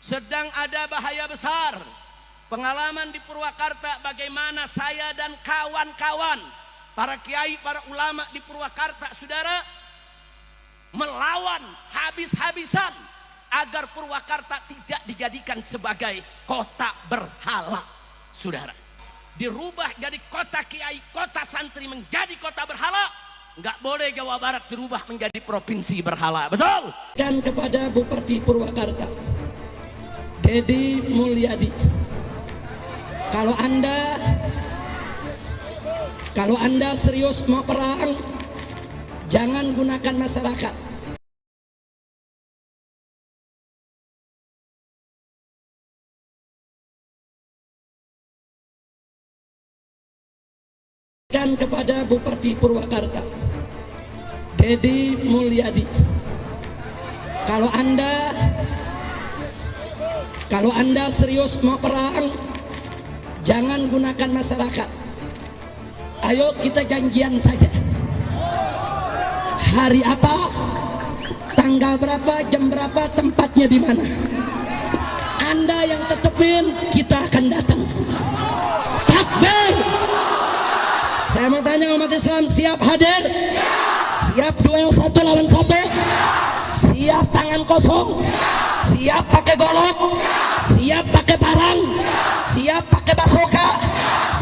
sedang ada bahaya besar. Pengalaman di Purwakarta bagaimana saya dan kawan-kawan, para kiai, para ulama di Purwakarta, saudara, melawan habis-habisan agar Purwakarta tidak dijadikan sebagai kota berhala, saudara. Dirubah jadi kota kiai, kota santri menjadi kota berhala. Nggak boleh Jawa Barat dirubah menjadi provinsi berhala, betul? Dan kepada Bupati Purwakarta, Deddy Mulyadi, kalau anda serius mau perang, jangan gunakan masyarakat. Dan kepada Bupati Purwakarta, Deddy Mulyadi, kalau anda serius mau perang, jangan gunakan masyarakat. Ayo kita janjian saja. Hari apa, tanggal berapa, jam berapa, tempatnya di mana. Anda yang tetepin, kita akan datang. Takbir! Saya mau tanya umat Islam, siap hadir? Siap duel 1 lawan 1? Siap tangan kosong? Siap pakai golok? Siap pakai parang? Siap pakai basoka?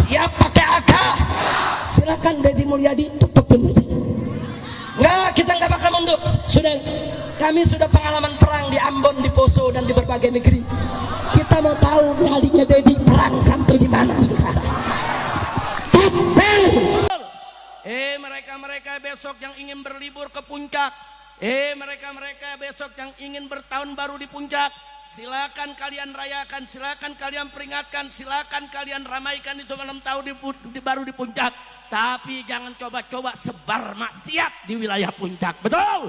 Siap pakai AK? Silakan Deddy Mulyadi, tutupin aja. Enggak, kita nggak bakal mundur. Kami sudah pengalaman perang di Ambon, di Poso, dan di berbagai negeri. Kita mau tahu nyalinya Deddy perang sampai di mana, saudara. Mereka besok yang ingin berlibur ke puncak, mereka besok yang ingin bertahun baru di puncak, silakan kalian rayakan, silakan kalian peringatkan, silakan kalian ramaikan itu malam tahun baru di puncak. Tapi jangan coba-coba sebar maksiat di wilayah puncak, betul?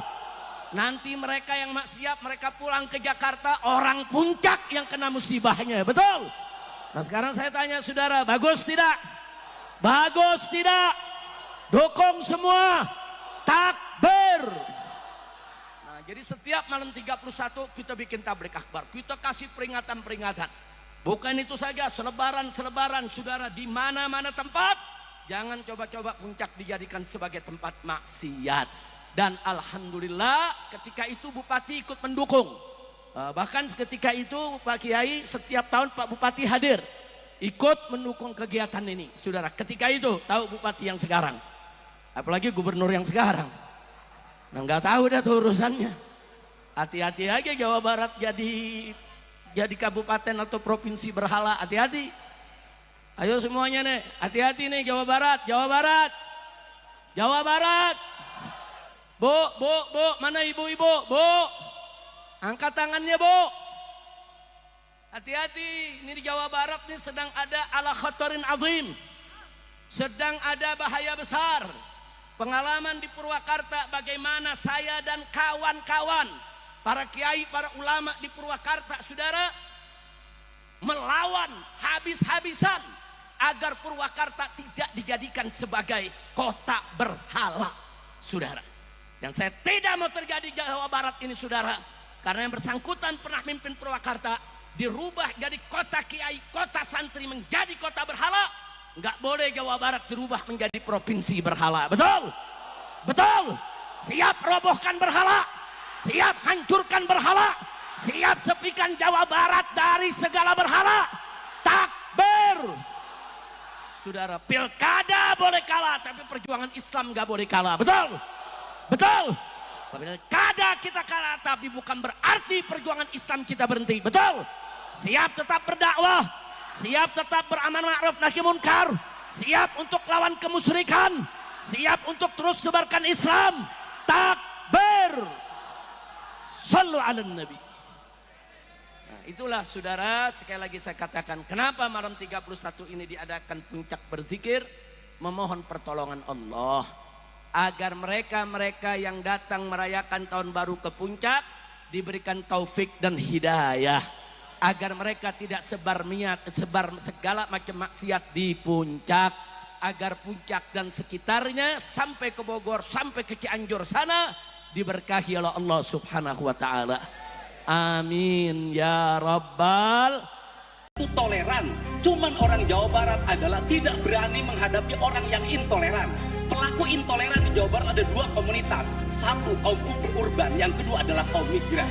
Nanti mereka yang maksiat, mereka pulang ke Jakarta, orang puncak yang kena musibahnya, betul? Nah sekarang saya tanya saudara, bagus tidak? Bagus tidak? Dukung semua, takbir. Nah, jadi setiap malam 31 kita bikin tablik akbar, kita kasih peringatan-peringatan. Bukan itu saja, selebaran, saudara, di mana-mana tempat, jangan coba-coba puncak dijadikan sebagai tempat maksiat. Dan alhamdulillah ketika itu Bupati ikut mendukung. Bahkan ketika itu Pak Kiai setiap tahun Pak Bupati hadir, ikut mendukung kegiatan ini, saudara. Ketika itu tahu Bupati yang sekarang, apalagi gubernur yang sekarang, nah nggak tahu dah tuh urusannya. Hati-hati aja Jawa Barat jadi kabupaten atau provinsi berhala, hati-hati. Ayo semuanya nih, hati-hati nih Jawa Barat. Bu, mana ibu-ibu? Bu, angkat tangannya bu. Hati-hati, ini di Jawa Barat nih sedang ada ala khatarin azim, sedang ada bahaya besar. Pengalaman di Purwakarta bagaimana saya dan kawan-kawan, para kiai, para ulama di Purwakarta, saudara, melawan habis-habisan agar Purwakarta tidak dijadikan sebagai kota berhala, saudara. Dan saya tidak mau terjadi di Jawa Barat ini, saudara, karena yang bersangkutan pernah mimpin Purwakarta, dirubah jadi kota kiai, kota santri menjadi kota berhala. Nggak boleh Jawa Barat dirubah menjadi provinsi berhala, betul? Betul? Siap robohkan berhala, siap hancurkan berhala, siap sepikan Jawa Barat dari segala berhala. Takbir! Saudara, pilkada boleh kalah, tapi perjuangan Islam nggak boleh kalah, betul? Betul? Pilkada kita kalah, tapi bukan berarti perjuangan Islam kita berhenti, betul? Siap tetap berdakwah, siap tetap beramal ma'ruf nahi munkar, siap untuk lawan kemusyrikan, siap untuk terus sebarkan Islam. Takbir! Sallu ala nabi. Nah, itulah saudara, sekali lagi saya katakan, kenapa malam 31 ini diadakan puncak berzikir, memohon pertolongan Allah agar mereka yang datang merayakan tahun baru ke puncak diberikan taufik dan hidayah, agar mereka tidak sebar segala macam maksiat di puncak, agar puncak dan sekitarnya sampai ke Bogor, sampai ke Cianjur sana diberkahi oleh Allah Subhanahu wa taala. Amin ya Rabbal. Itu toleran. Cuman orang Jawa Barat adalah tidak berani menghadapi orang yang intoleran. Pelaku intoleran di Jawa Barat ada dua komunitas. Satu kaum urban, yang kedua adalah kaum migran.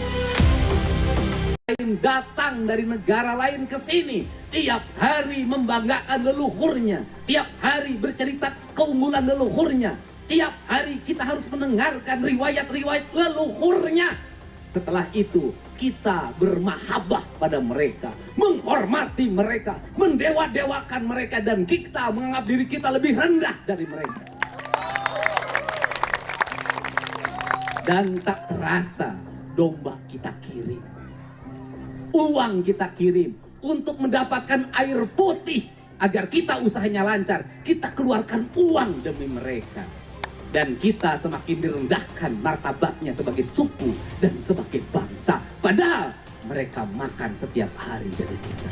Datang dari negara lain ke sini, tiap hari membanggakan leluhurnya, tiap hari bercerita keunggulan leluhurnya, tiap hari kita harus mendengarkan riwayat-riwayat leluhurnya. Setelah itu kita bermahabbah pada mereka, menghormati mereka, mendewa-dewakan mereka, dan kita menganggap diri kita lebih rendah dari mereka. Dan tak terasa domba kita kirim, uang kita kirim untuk mendapatkan air putih agar kita usahanya lancar. Kita keluarkan uang demi mereka. Dan kita semakin direndahkan martabatnya sebagai suku dan sebagai bangsa. Padahal mereka makan setiap hari dari kita.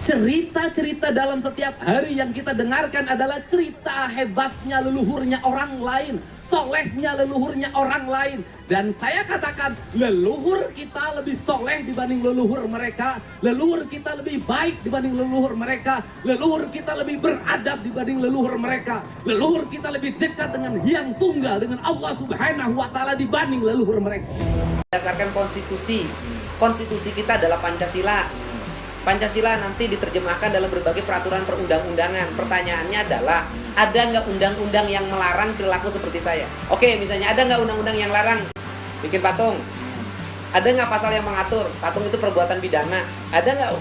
Cerita-cerita dalam setiap hari yang kita dengarkan adalah cerita hebatnya leluhurnya orang lain, solehnya leluhurnya orang lain. Dan saya katakan, leluhur kita lebih soleh dibanding leluhur mereka, leluhur kita lebih baik dibanding leluhur mereka, leluhur kita lebih beradab dibanding leluhur mereka, leluhur kita lebih dekat dengan Hyang Tunggal, dengan Allah Subhanahu wa Ta'ala dibanding leluhur mereka. Berdasarkan konstitusi, konstitusi kita adalah Pancasila. Pancasila nanti diterjemahkan dalam berbagai peraturan perundang-undangan. Pertanyaannya adalah, ada nggak undang-undang yang melarang perilaku seperti saya? Oke, misalnya ada nggak undang-undang yang larang bikin patung? Ada nggak pasal yang mengatur patung itu perbuatan pidana? Ada nggak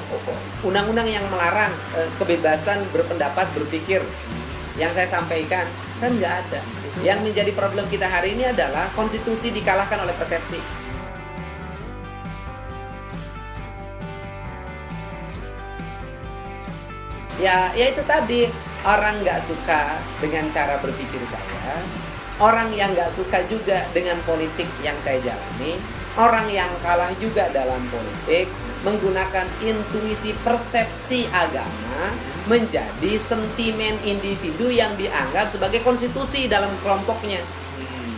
undang-undang yang melarang kebebasan berpendapat, berpikir? Yang saya sampaikan, kan nggak ada. Yang menjadi problem kita hari ini adalah konstitusi dikalahkan oleh persepsi. Ya itu tadi, orang nggak suka dengan cara berpikir saya, orang yang nggak suka juga dengan politik yang saya jalani, orang yang kalah juga dalam politik, menggunakan intuisi persepsi agama menjadi sentimen individu yang dianggap sebagai konstitusi dalam kelompoknya.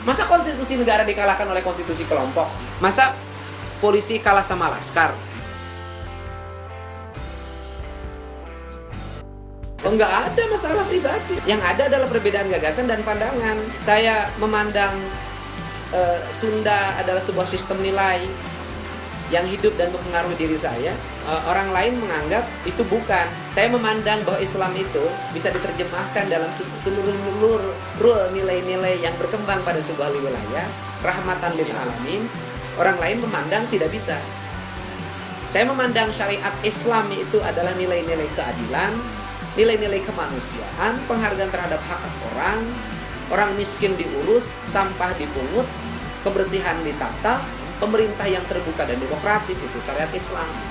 Masa konstitusi negara dikalahkan oleh konstitusi kelompok? Masa polisi kalah sama laskar? Oh, nggak ada masalah pribadi. Yang ada adalah perbedaan gagasan dan pandangan. Saya memandang Sunda adalah sebuah sistem nilai yang hidup dan mempengaruhi diri saya. Orang lain menganggap itu bukan. Saya memandang bahwa Islam itu bisa diterjemahkan dalam seluruh nilai-nilai yang berkembang pada sebuah wilayah, rahmatan lil alamin. Orang lain memandang tidak bisa. Saya memandang syariat Islam itu adalah nilai-nilai keadilan, nilai-nilai kemanusiaan, penghargaan terhadap hak orang miskin diurus, sampah dipungut, kebersihan ditata, pemerintah yang terbuka dan demokratis, itu syariat Islam.